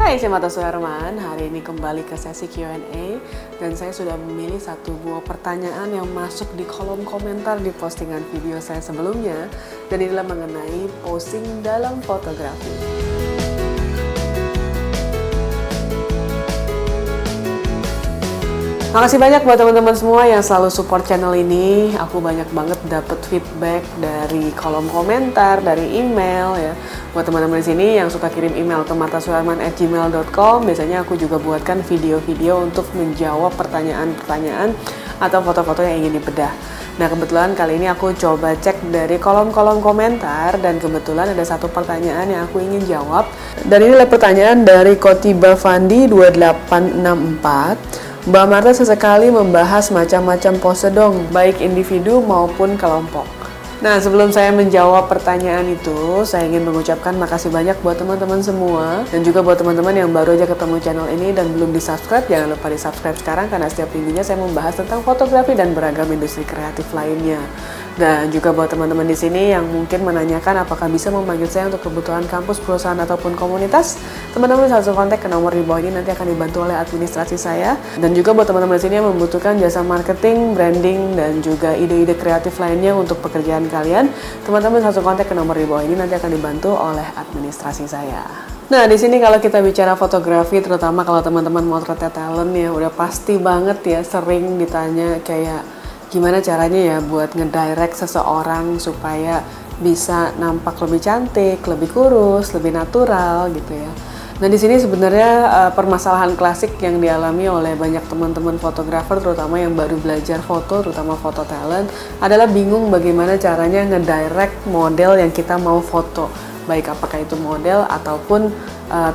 Hai, saya Mata Suherman. Hari ini kembali ke sesi Q&A dan saya sudah memilih satu buah pertanyaan yang masuk di kolom komentar di postingan video saya sebelumnya, dan inilah mengenai posing dalam fotografi. Makasih banyak buat teman-teman semua yang selalu support channel ini. Aku banyak banget dapet feedback dari kolom komentar, dari email ya. Buat teman-teman di sini yang suka kirim email ke matasuherman@gmail.com, biasanya aku juga buatkan video-video untuk menjawab pertanyaan-pertanyaan atau foto-foto yang ingin dibedah. Nah, kebetulan kali ini aku coba cek dari kolom-kolom komentar dan kebetulan ada satu pertanyaan yang aku ingin jawab. Dan ini adalah pertanyaan dari Kotiba Fandi 2864. Mbak Marta sesekali membahas macam-macam pose dong, baik individu maupun kelompok. Nah, sebelum saya menjawab pertanyaan itu, saya ingin mengucapkan makasih banyak buat teman-teman semua dan juga buat teman-teman yang baru aja ketemu channel ini dan belum di-subscribe, jangan lupa di-subscribe sekarang karena setiap minggunya saya membahas tentang fotografi dan beragam industri kreatif lainnya. Dan juga buat teman-teman di sini yang mungkin menanyakan apakah bisa memanggil saya untuk kebutuhan kampus, perusahaan, ataupun komunitas, teman-teman bisa langsung kontak ke nomor di bawah ini, nanti akan dibantu oleh administrasi saya. Dan juga buat teman-teman di sini yang membutuhkan jasa marketing, branding, dan juga ide-ide kreatif lainnya untuk pekerjaan kalian, teman-teman bisa langsung kontak ke nomor di bawah ini, nanti akan dibantu oleh administrasi saya. Nah, di sini kalau kita bicara fotografi, terutama kalau teman-teman motret talent ya, udah pasti banget ya sering ditanya kayak gimana caranya ya buat ngedirect seseorang supaya bisa nampak lebih cantik, lebih kurus, lebih natural gitu ya. Nah, di sini sebenarnya permasalahan klasik yang dialami oleh banyak teman-teman fotografer, terutama yang baru belajar foto, terutama foto talent, adalah bingung bagaimana caranya ngedirect model yang kita mau foto, baik apakah itu model ataupun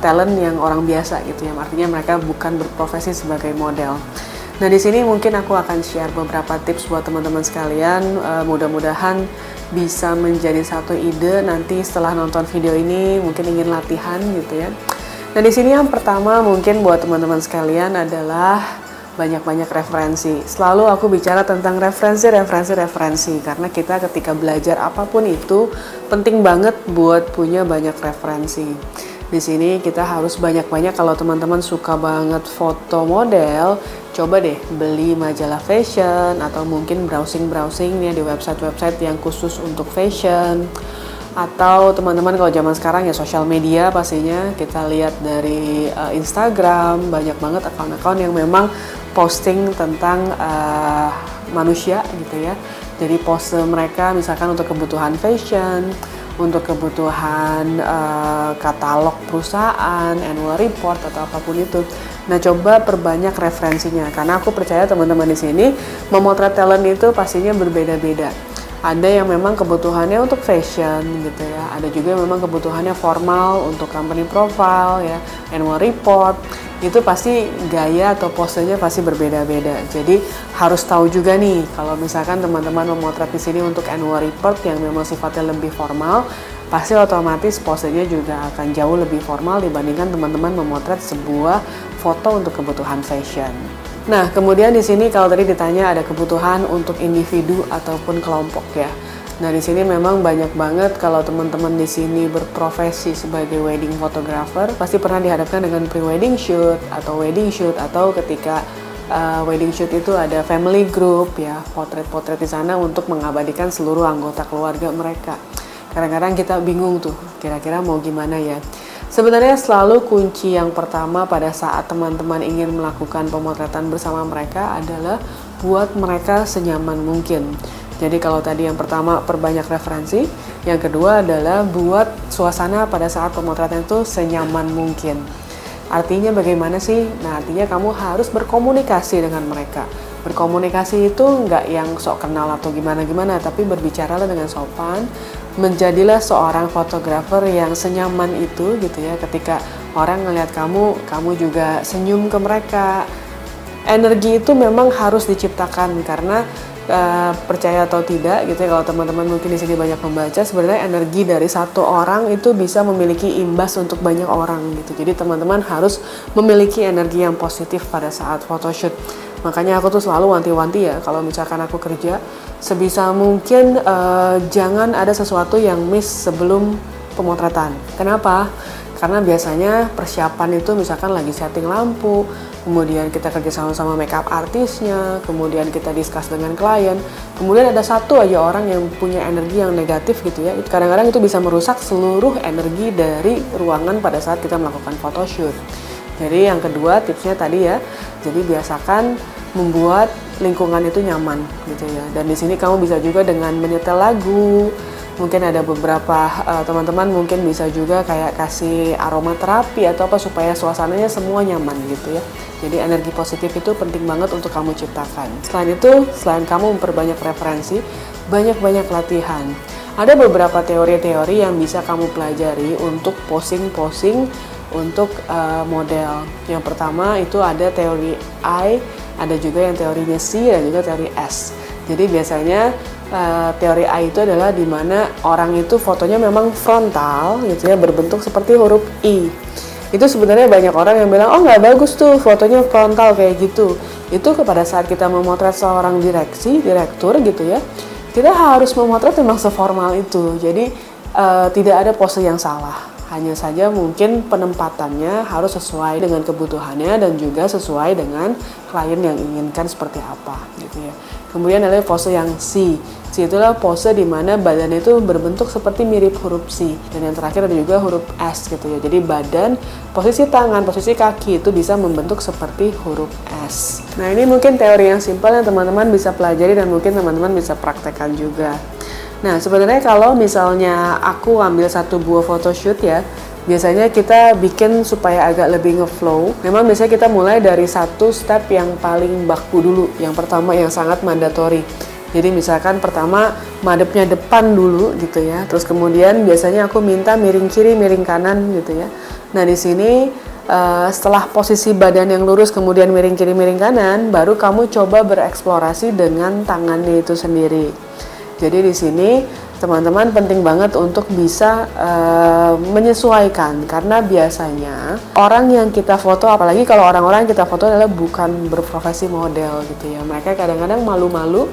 talent yang orang biasa gitu ya. Artinya mereka bukan berprofesi sebagai model. Nah, di sini mungkin aku akan share beberapa tips buat teman-teman sekalian. Mudah-mudahan bisa menjadi satu ide nanti setelah nonton video ini, mungkin ingin latihan gitu ya. Nah, di sini yang pertama mungkin buat teman-teman sekalian adalah banyak-banyak referensi. Selalu aku bicara tentang referensi karena kita ketika belajar apapun itu penting banget buat punya banyak referensi. Di sini kita harus banyak-banyak, kalau teman-teman suka banget foto model, coba deh beli majalah fashion atau mungkin browsing nih di website-website yang khusus untuk fashion. Atau teman-teman kalau zaman sekarang ya sosial media, pastinya kita lihat dari Instagram, banyak banget akun-akun yang memang posting tentang manusia gitu ya. Jadi pose mereka misalkan untuk kebutuhan fashion, untuk kebutuhan katalog perusahaan, annual report atau apapun itu. Nah, coba perbanyak referensinya karena aku percaya teman-teman di sini memotret talent itu pastinya berbeda-beda. Ada yang memang kebutuhannya untuk fashion gitu ya. Ada juga yang memang kebutuhannya formal untuk company profile ya, annual report. Itu pasti gaya atau posenya pasti berbeda-beda. Jadi harus tahu juga nih kalau misalkan teman-teman memotret di sini untuk annual report yang memang sifatnya lebih formal, pasti otomatis posenya juga akan jauh lebih formal dibandingkan teman-teman memotret sebuah foto untuk kebutuhan fashion. Nah, kemudian di sini kalau tadi ditanya ada kebutuhan untuk individu ataupun kelompok ya. Nah, di sini memang banyak banget kalau teman-teman di sini berprofesi sebagai wedding photographer, pasti pernah dihadapkan dengan pre-wedding shoot atau wedding shoot, atau ketika wedding shoot itu ada family group ya, potret-potret di sana untuk mengabadikan seluruh anggota keluarga mereka. Kadang-kadang kita bingung tuh, kira-kira mau gimana ya. Sebenarnya selalu kunci yang pertama pada saat teman-teman ingin melakukan pemotretan bersama mereka adalah buat mereka senyaman mungkin. Jadi kalau tadi yang pertama perbanyak referensi, yang kedua adalah buat suasana pada saat pemotretan itu senyaman mungkin. Artinya bagaimana sih? Nah, artinya kamu harus berkomunikasi dengan mereka. Berkomunikasi itu nggak yang sok kenal atau gimana-gimana, tapi berbicaralah dengan sopan. Menjadilah seorang fotografer yang senyaman itu gitu ya. Ketika orang ngelihat kamu juga senyum ke mereka. Energi itu memang harus diciptakan karena percaya atau tidak gitu ya, kalau teman-teman mungkin di sini banyak membaca, sebenarnya energi dari satu orang itu bisa memiliki imbas untuk banyak orang gitu. Jadi teman-teman harus memiliki energi yang positif pada saat photoshoot. Makanya aku tuh selalu wanti-wanti ya, kalau misalkan aku kerja, sebisa mungkin jangan ada sesuatu yang miss sebelum pemotretan. Kenapa? Karena biasanya persiapan itu misalkan lagi setting lampu, kemudian kita kerja sama makeup artisnya, kemudian kita discuss dengan klien, kemudian ada satu aja orang yang punya energi yang negatif gitu ya. Kadang-kadang itu bisa merusak seluruh energi dari ruangan pada saat kita melakukan photoshoot. Jadi yang kedua tipsnya tadi ya, jadi biasakan membuat lingkungan itu nyaman gitu ya. Dan di sini kamu bisa juga dengan menyetel lagu. Mungkin ada beberapa teman-teman mungkin bisa juga kayak kasih aromaterapi atau apa supaya suasananya semua nyaman gitu ya. Jadi energi positif itu penting banget untuk kamu ciptakan. Selain itu, selain kamu memperbanyak referensi, banyak-banyak latihan. Ada beberapa teori-teori yang bisa kamu pelajari untuk posing-posing untuk model. Yang pertama itu ada teori I, ada juga yang teorinya C dan juga teori S. Jadi biasanya teori I itu adalah di mana orang itu fotonya memang frontal gitu ya, berbentuk seperti huruf I. Itu sebenarnya banyak orang yang bilang, oh nggak bagus tuh fotonya frontal kayak gitu. Itu pada saat kita memotret seorang direktur gitu ya, kita harus memotret memang seformal itu. Jadi tidak ada pose yang salah. Hanya saja mungkin penempatannya harus sesuai dengan kebutuhannya dan juga sesuai dengan klien yang inginkan seperti apa gitu ya. Kemudian ada pose yang C. C itulah pose di mana badannya itu berbentuk seperti mirip huruf C. Dan yang terakhir ada juga huruf S gitu ya. Jadi badan, posisi tangan, posisi kaki itu bisa membentuk seperti huruf S. Nah ini mungkin teori yang simpel yang teman-teman bisa pelajari dan mungkin teman-teman bisa praktekkan juga. Nah sebenarnya kalau misalnya aku ambil satu buah photoshoot ya, biasanya kita bikin supaya agak lebih ngeflow. Memang biasanya kita mulai dari satu step yang paling baku dulu. Yang pertama yang sangat mandatory. Jadi misalkan pertama madepnya depan dulu gitu ya. Terus kemudian biasanya aku minta miring kiri, miring kanan gitu ya. Nah di sini setelah posisi badan yang lurus kemudian miring kiri, miring kanan, baru kamu coba bereksplorasi dengan tangannya itu sendiri. Jadi di sini teman-teman penting banget untuk bisa menyesuaikan, karena biasanya orang yang kita foto, apalagi kalau orang-orang yang kita foto adalah bukan berprofesi model gitu ya, mereka kadang-kadang malu-malu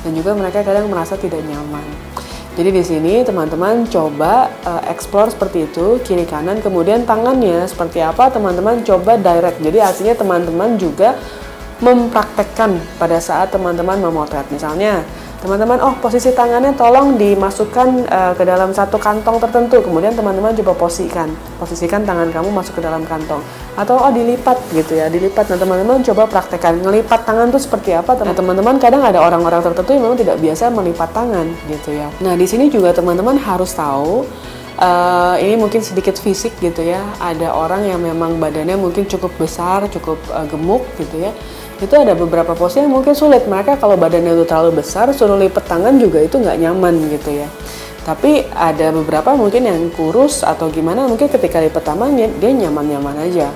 dan juga mereka kadang merasa tidak nyaman. Jadi di sini teman-teman coba explore seperti itu, kiri kanan, kemudian tangannya seperti apa teman-teman coba direct. Jadi artinya teman-teman juga mempraktekkan pada saat teman-teman memotret. Misalnya teman-teman, oh posisi tangannya tolong dimasukkan ke dalam satu kantong tertentu. Kemudian teman-teman coba posisikan tangan kamu masuk ke dalam kantong. Atau oh dilipat gitu ya, dilipat. Nah teman-teman coba praktekkan ngelipat tangan tuh seperti apa. Nah teman-teman kadang ada orang-orang tertentu yang memang tidak biasa melipat tangan gitu ya. Nah di sini juga teman-teman harus tahu, ini mungkin sedikit fisik gitu ya. Ada orang yang memang badannya mungkin cukup besar, cukup gemuk gitu ya. Itu ada beberapa pose yang mungkin sulit. Mereka kalau badannya itu terlalu besar, suruh lipat tangan juga itu nggak nyaman gitu ya. Tapi ada beberapa mungkin yang kurus atau gimana, mungkin ketika lipat tangan dia nyaman-nyaman aja.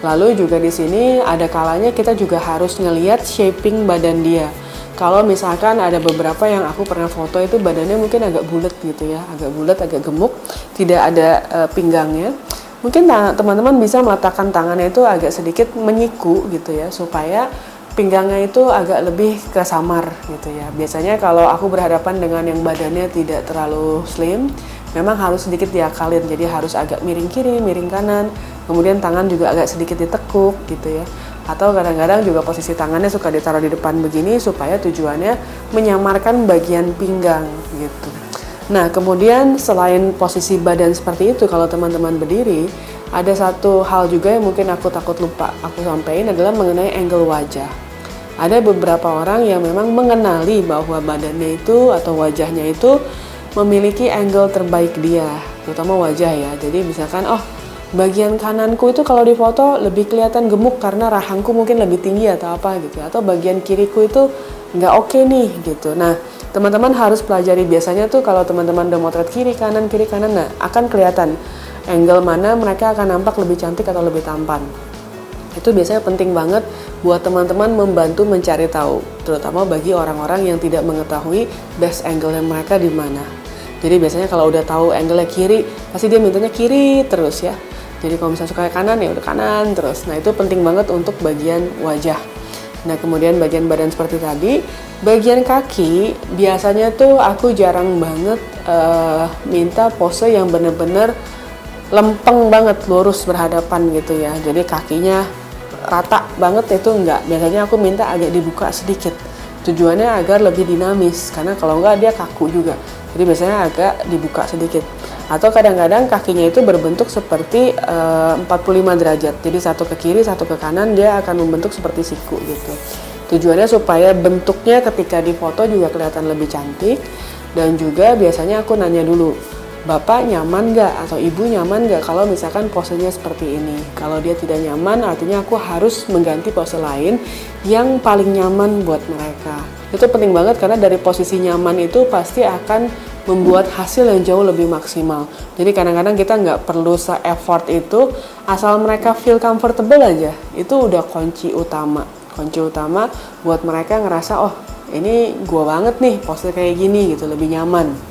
Lalu juga di sini ada kalanya kita juga harus ngelihat shaping badan dia. Kalau misalkan ada beberapa yang aku pernah foto itu badannya mungkin agak bulat gitu ya, agak bulat, agak gemuk, tidak ada pinggangnya. Mungkin teman-teman bisa meletakkan tangannya itu agak sedikit menyiku gitu ya, supaya pinggangnya itu agak lebih ke samar gitu ya. Biasanya kalau aku berhadapan dengan yang badannya tidak terlalu slim, memang harus sedikit diakalin, jadi harus agak miring kiri, miring kanan, kemudian tangan juga agak sedikit ditekuk gitu ya. Atau kadang-kadang juga posisi tangannya suka ditaruh di depan begini supaya tujuannya menyamarkan bagian pinggang gitu. Nah, kemudian selain posisi badan seperti itu, kalau teman-teman berdiri, ada satu hal juga yang mungkin aku takut lupa aku sampaikan adalah mengenai angle wajah. Ada beberapa orang yang memang mengenali bahwa badannya itu atau wajahnya itu memiliki angle terbaik dia, terutama wajah ya. Jadi misalkan, oh bagian kananku itu kalau difoto lebih kelihatan gemuk karena rahangku mungkin lebih tinggi atau apa gitu. Atau bagian kiriku itu nggak oke nih gitu. Nah, teman-teman harus pelajari biasanya tuh kalau teman-teman udah motret kiri kanan, nah akan kelihatan angle mana mereka akan nampak lebih cantik atau lebih tampan. Itu biasanya penting banget buat teman-teman membantu mencari tahu, terutama bagi orang-orang yang tidak mengetahui best angle-nya mereka di mana. Jadi biasanya kalau udah tahu angle-nya kiri, pasti dia mintanya kiri terus ya. Jadi kalau misalnya suka kanan ya udah kanan terus. Nah itu penting banget untuk bagian wajah. Nah kemudian bagian badan seperti tadi, bagian kaki biasanya tuh aku jarang banget minta pose yang bener-bener lempeng banget, lurus berhadapan gitu ya. Jadi kakinya rata banget itu enggak. Biasanya aku minta agak dibuka sedikit. Tujuannya agar lebih dinamis, karena kalau enggak dia kaku juga. Jadi biasanya agak dibuka sedikit. Atau kadang-kadang kakinya itu berbentuk seperti 45 derajat. Jadi satu ke kiri, satu ke kanan, dia akan membentuk seperti siku gitu. Tujuannya supaya bentuknya ketika difoto juga kelihatan lebih cantik. Dan juga biasanya aku nanya dulu, Bapak nyaman nggak atau Ibu nyaman nggak kalau misalkan posenya seperti ini. Kalau dia tidak nyaman, artinya aku harus mengganti pose lain yang paling nyaman buat mereka. Itu penting banget karena dari posisi nyaman itu pasti akan membuat hasil yang jauh lebih maksimal. Jadi kadang-kadang kita nggak perlu se-effort itu, asal mereka feel comfortable aja. Itu udah kunci utama. Kunci utama buat mereka ngerasa, oh ini gua banget nih pose kayak gini gitu, lebih nyaman.